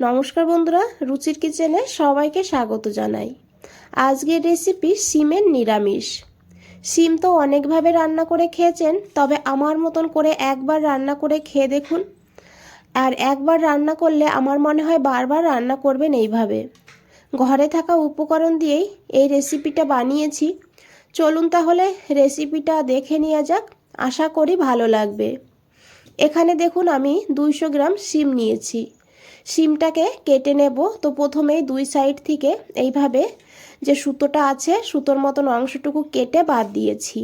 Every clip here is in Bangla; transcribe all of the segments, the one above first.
নমস্কার বন্ধুরা, রুচির কিচেনে সবাইকে স্বাগত জানাই। আজকের রেসিপি সিমের নিরামিষ। সিম তো অনেকভাবে রান্না করে খেয়েছেন, তবে আমার মতন করে একবার রান্না করে খেয়ে দেখুন। আর একবার রান্না করলে আমার মনে হয় বারবার রান্না করবেন এইভাবে। ঘরে থাকা উপকরণ দিয়েই এই রেসিপিটা বানিয়েছি। চলুন তাহলে রেসিপিটা দেখে নেওয়া যাক, আশা করি ভালো লাগবে। এখানে দেখুন আমি 200 গ্রাম সিম নিয়েছি। সিমটাকে কেটে নেব। তো প্রথমেই দুই সাইড থেকে এইভাবে যে সুতোটা আছে সুতোর মতন অংশটুকু কেটে বাদ দিয়েছি।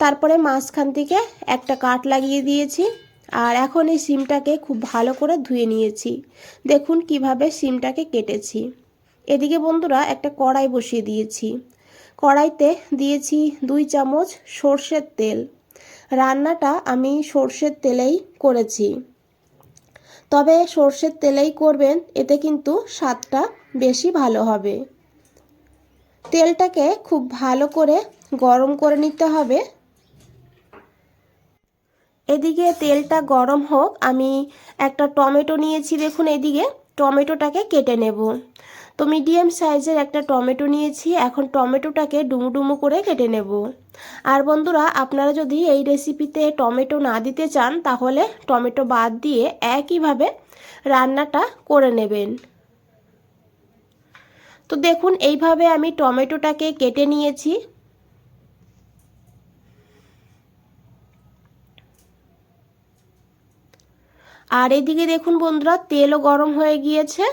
তারপরে মাঝখান থেকে একটা কাট লাগিয়ে দিয়েছি। আর এখন এই সিমটাকে খুব ভালো করে ধুয়ে নিয়েছি। দেখুন কিভাবে সিমটাকে কেটেছি। এদিকে বন্ধুরা একটা কড়াই বসিয়ে দিয়েছি। কড়াইতে দিয়েছি 2 চামচ সর্ষের তেল। রান্নাটা আমি সর্ষের তেলেই করেছি, তবে সর্ষের তেলেই করবেন, এতে কিন্তু স্বাদটা বেশি ভালো হবে। তেলটাকে খুব ভালো করে গরম করে নিতে হবে। এদিকে তেলটা গরম হোক, আমি একটা টমেটো নিয়েছি। দেখুন এদিকে টমেটোটাকে কেটে নেব। তো মিডিয়াম সাইজের একটা টমেটো নিয়েছি। এখন টমেটোটাকে ডুমু ডুমু করে কেটে নেব। আর বন্ধুরা, আপনারা যদি এই রেসিপিতে টমেটো না দিতে চান তাহলে টমেটো বাদ দিয়ে একইভাবে রান্নাটা করে নেবেন। তো দেখুন এইভাবে আমি টমেটোটাকে কেটে নিয়েছি। আর এদিকে দেখুন বন্ধুরা, তেলও গরম হয়ে গিয়েছে।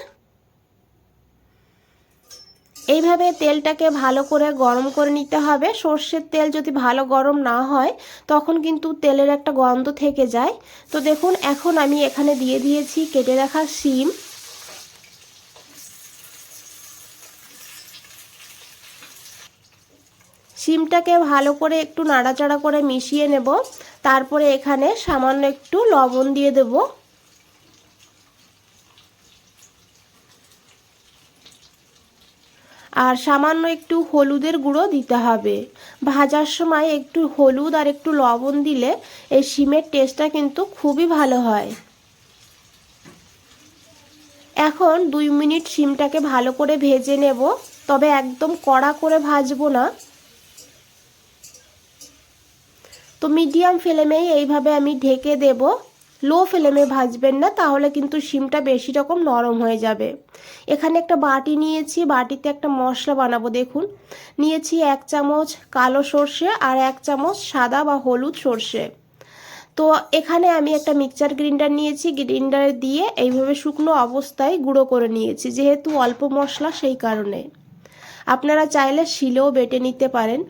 এইভাবে তেলটাকে ভালো করে গরম করে নিতে হবে। সর্ষের তেল যদি ভালো গরম না হয় তখন কিন্তু তেলের একটা গন্ধ থেকে যায়। তো দেখুন এখন আমি এখানে দিয়ে দিয়েছি কেটে রাখা সিম। সিমটাকে ভালো করে একটু নাড়াচাড়া করে মিশিয়ে নেব। তারপরে এখানে সামান্য একটু লবণ দিয়ে দেব। আর সামান্য একটু হলুদের গুঁড়ো দিতে হবে। ভাজার সময় একটু হলুদ আর একটু লবণ দিলে এই সিমের টেস্টটা কিন্তু খুবই ভালো হয়। এখন 2 মিনিট সিমটাকে ভালো করে ভেজে নেব, তবে একদম কড়া করে ভাজবো না। তো মিডিয়াম ফ্লেমেই এইভাবে আমি ঢেকে দেব। লো ফ্লেমে ভাজবেন না, তাহলে কিন্তু সিমটা বেশি রকম নরম হয়ে যাবে। এখানে একটা বাটি নিয়েছি, বাটিতে একটা মশলা বানাবো। দেখুন নিয়েছি 1 চামচ কালো সর্ষে আর 1 চামচ সাদা বা হলুদ সর্ষে। তো এখানে আমি একটা মিক্সচার গ্রাইন্ডার নিয়েছি, গ্রাইন্ডারে দিয়ে এইভাবে শুকনো অবস্থায় গুঁড়ো করে নিয়েছি। যেহেতু অল্প মশলা সেই কারণে আপনারা চাইলে শিলেও বেটে নিতে পারেন।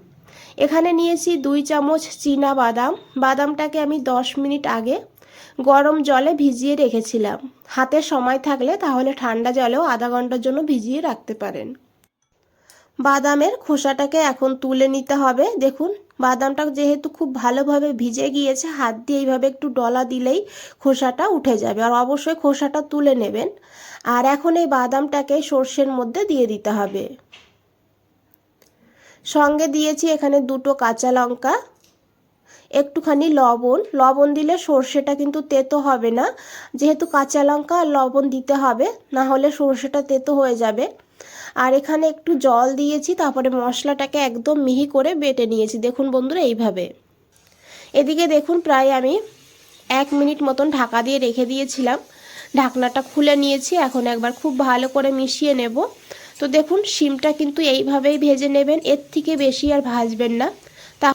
এখানে নিয়েছি 2 চামচ চীনা বাদাম। বাদামটাকে আমি 10 মিনিট আগে গরম জলে ভিজিয়ে রেখেছিলাম। হাতে সময় থাকলে তাহলে ঠান্ডা জলেও আধা ঘন্টার জন্য ভিজিয়ে রাখতে পারেন। বাদামের খোসাটাকে এখন তুলে নিতে হবে। দেখুন বাদামটা যেহেতু খুব ভালোভাবে ভিজে গিয়েছে, হাত দিয়ে এইভাবে একটু ডলা দিলেই খোসাটা উঠে যাবে। আর অবশ্যই খোসাটা তুলে নেবেন। আর এখন এই বাদামটাকে সর্ষের মধ্যে দিয়ে দিতে হবে। সঙ্গে দিয়েছি এখানে 2টো কাঁচা লঙ্কা, একটুখানি লবণ দিলে সর্ষেটা কিন্তু তেতো হবে না। যেহেতু কাঁচা লঙ্কা আর লবণ দিতে হবে, না হলে সর্ষেটা তেতো হয়ে যাবে। আর এখানে একটু জল দিয়েছি, তারপরে মশলাটাকে একদম মিহি করে বেটে নিয়েছি। দেখুন বন্ধুরা এইভাবে। এদিকে দেখুন প্রায় আমি 1 মিনিট মতন ঢাকা দিয়ে রেখে দিয়েছিলাম। ঢাকনাটা খুলে নিয়েছি। এখন একবার খুব ভালো করে মিশিয়ে নেব। তো দেখুন সিমটা কিন্তু এইভাবেই ভেজে নেবেন, এর থেকে বেশি আর ভাজবেন না। তা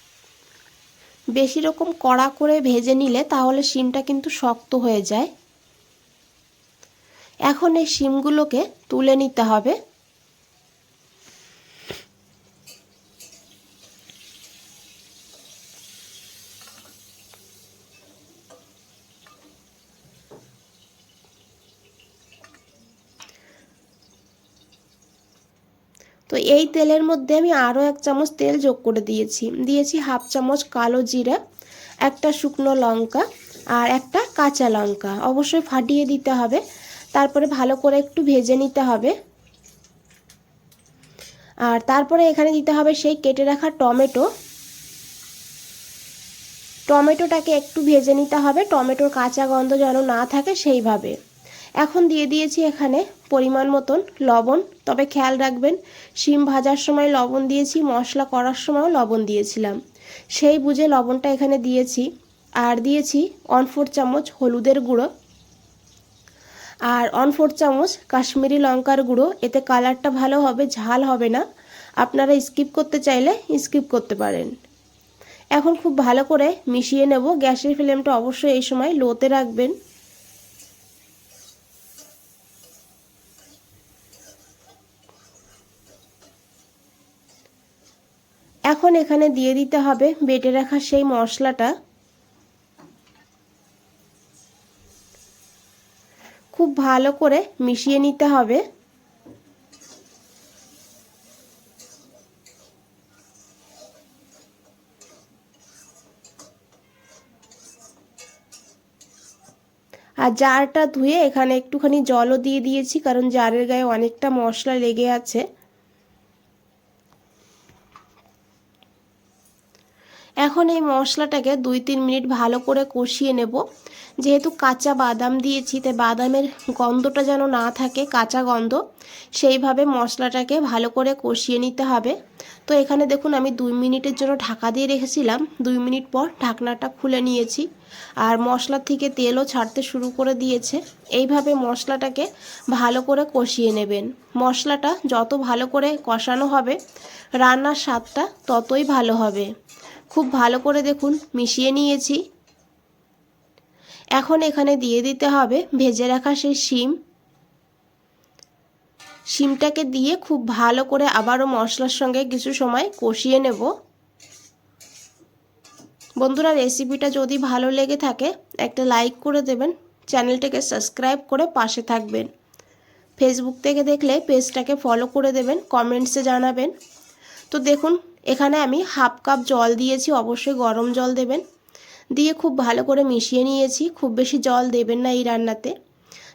বেশি রকম কড়া করে ভেজে নিলে তাহলে সিমটা কিন্তু শক্ত হয়ে যায়। এখন এই সিমগুলোকে তুলে নিতে হবে। তো এই তেলের মধ্যে আমি আরও 1 চামচ তেল যোগ করে দিয়েছি হাফ চামচ কালো জিরা, একটা শুকনো লঙ্কা আর একটা কাঁচা লঙ্কা। অবশ্যই ফাটিয়ে দিতে হবে। তারপরে ভালো করে একটু ভেজে নিতে হবে। আর তারপরে এখানে দিতে হবে সেই কেটে রাখা টমেটোটাকে একটু ভেজে নিতে হবে। টমেটোর কাঁচা গন্ধ যেন না থাকে সেইভাবে। এখন দিয়ে দিয়েছি এখানে পরিমাণ মতন লবণ, তবে খেয়াল রাখবেন শিম ভাজার সময় লবণ দিয়েছি, মশলা করার সময়ও লবণ দিয়েছিলাম, সেই বুঝে লবণটা এখানে দিয়েছি। আর দিয়েছি 1/4 চামচ হলুদের গুঁড়ো আর 1/4 চামচ কাশ্মীরি লঙ্কার গুঁড়ো। এতে কালারটা ভালো হবে, ঝাল হবে না, আপনারা স্কিপ করতে চাইলে স্কিপ করতে পারেন। এখন খুব ভালো করে মিশিয়ে নেব। গ্যাসের ফ্লেমটা অবশ্যই এই সময় লোতে রাখবেন। এখন এখানে দিয়ে দিতে হবে বেটে রাখা সেই মশলাটা। খুব ভালো করে মিশিয়ে নিতে হবে। আর জারটা ধুয়ে এখানে একটুখানি জলও দিয়ে দিয়েছি, কারণ জারের গায়ে অনেকটা মশলা লেগে আছে। এখন এই মশলাটাকে 2-3 মিনিট ভালো করে কষিয়ে নেব। যেহেতু কাঁচা বাদাম দিয়েছি, তাই বাদামের গন্ধটা যেন না থাকে, কাঁচা গন্ধ, সেইভাবে মশলাটাকে ভালো করে কষিয়ে নিতে হবে। তো এখানে দেখুন আমি 2 মিনিটের জন্য ঢাকা দিয়ে রেখেছিলাম। 2 মিনিট পর ঢাকনাটা খুলে নিয়েছি, আর মশলা থেকে তেলও ছাড়তে শুরু করে দিয়েছে। এইভাবে মশলাটাকে ভালো করে কষিয়ে নেবেন। মশলাটা যত ভালো করে কষানো হবে, রান্নার স্বাদটা ততই ভালো হবে। খুব ভালো করে দেখুন মিশিয়ে নিয়েছি। এখন এখানে দিয়ে দিতে হবে ভেজে রাখা সেই শিমটাকে দিয়ে খুব ভালো করে আবারও মশলার সঙ্গে কিছু সময় কষিয়ে নেব। বন্ধুরা, রেসিপিটা যদি ভালো লেগে থাকে একটা লাইক করে দেবেন, চ্যানেলটাকে সাবস্ক্রাইব করে পাশে থাকবেন। ফেসবুক থেকে দেখলে পেজটাকে ফলো করে দেবেন, কমেন্টসে জানাবেন। তো দেখুন এখানে আমি 1/2 কাপ জল দিয়েছি, অবশ্যই গরম জল দেবেন। দিয়ে খুব ভালো করে মিশিয়ে নিয়েছি। খুব বেশি জল দেবেন না এই রান্নাতে।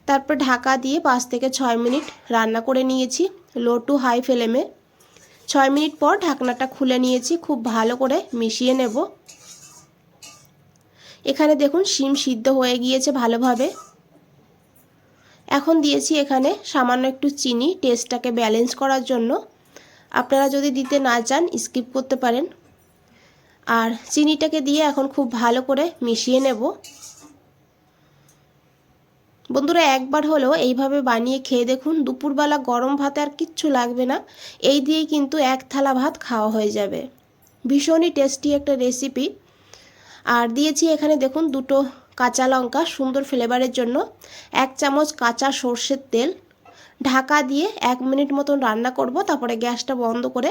তারপর ঢাকা দিয়ে 5 থেকে 6 মিনিট রান্না করে নিয়েছি লো টু হাই ফ্লেমে। 6 মিনিট পর ঢাকনাটা খুলে নিয়েছি। খুব ভালো করে মিশিয়ে নেব। এখানে দেখুন শিম সিদ্ধ হয়ে গিয়েছে ভালোভাবে। এখন দিয়েছি এখানে সামান্য একটু চিনি, টেস্টটাকে ব্যালেন্স করার জন্য। আপনারা যদি দিতে না চান স্কিপ করতে পারেন। আর চিনিটাকে দিয়ে এখন খুব ভালো করে মিশিয়ে নেব। বন্ধুরা, একবার হলেও এইভাবে বানিয়ে খেয়ে দেখুন। দুপুরবেলা গরম ভাতে আর কিচ্ছু লাগবে না, এই দিয়েই কিন্তু 1 থালা ভাত খাওয়া হয়ে যাবে। ভীষণই টেস্টি একটা রেসিপি। আর দিয়েছি এখানে দেখুন 2টো কাঁচা লঙ্কা সুন্দর ফ্লেভারের জন্য, 1 চামচ কাঁচা সর্ষের তেল। ঢাকা দিয়ে 1 মিনিট মতন রান্না করব, তারপরে গ্যাসটা বন্ধ করে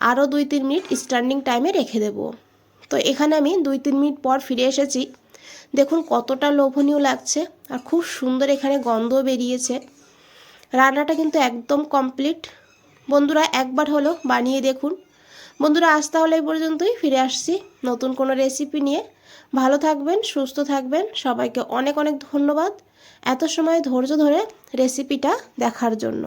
আরও 2-3 মিনিট স্ট্যান্ডিং টাইমে রেখে দেব। তো এখানে আমি 2-3 মিনিট পর ফিরে এসেছি। দেখুন কতটা লোভনীয় লাগছে, আর খুব সুন্দর এখানে গন্ধ বেরিয়েছে। রান্নাটা কিন্তু একদম কমপ্লিট। বন্ধুরা, একবার হলো বানিয়ে দেখুন। বন্ধুরা, আজ তাহলে এই পর্যন্তই। ফিরে আসছি নতুন কোনো রেসিপি নিয়ে। ভালো থাকবেন, সুস্থ থাকবেন। সবাইকে অনেক অনেক ধন্যবাদ এত সময় ধৈর্য ধরে রেসিপিটা দেখার জন্য।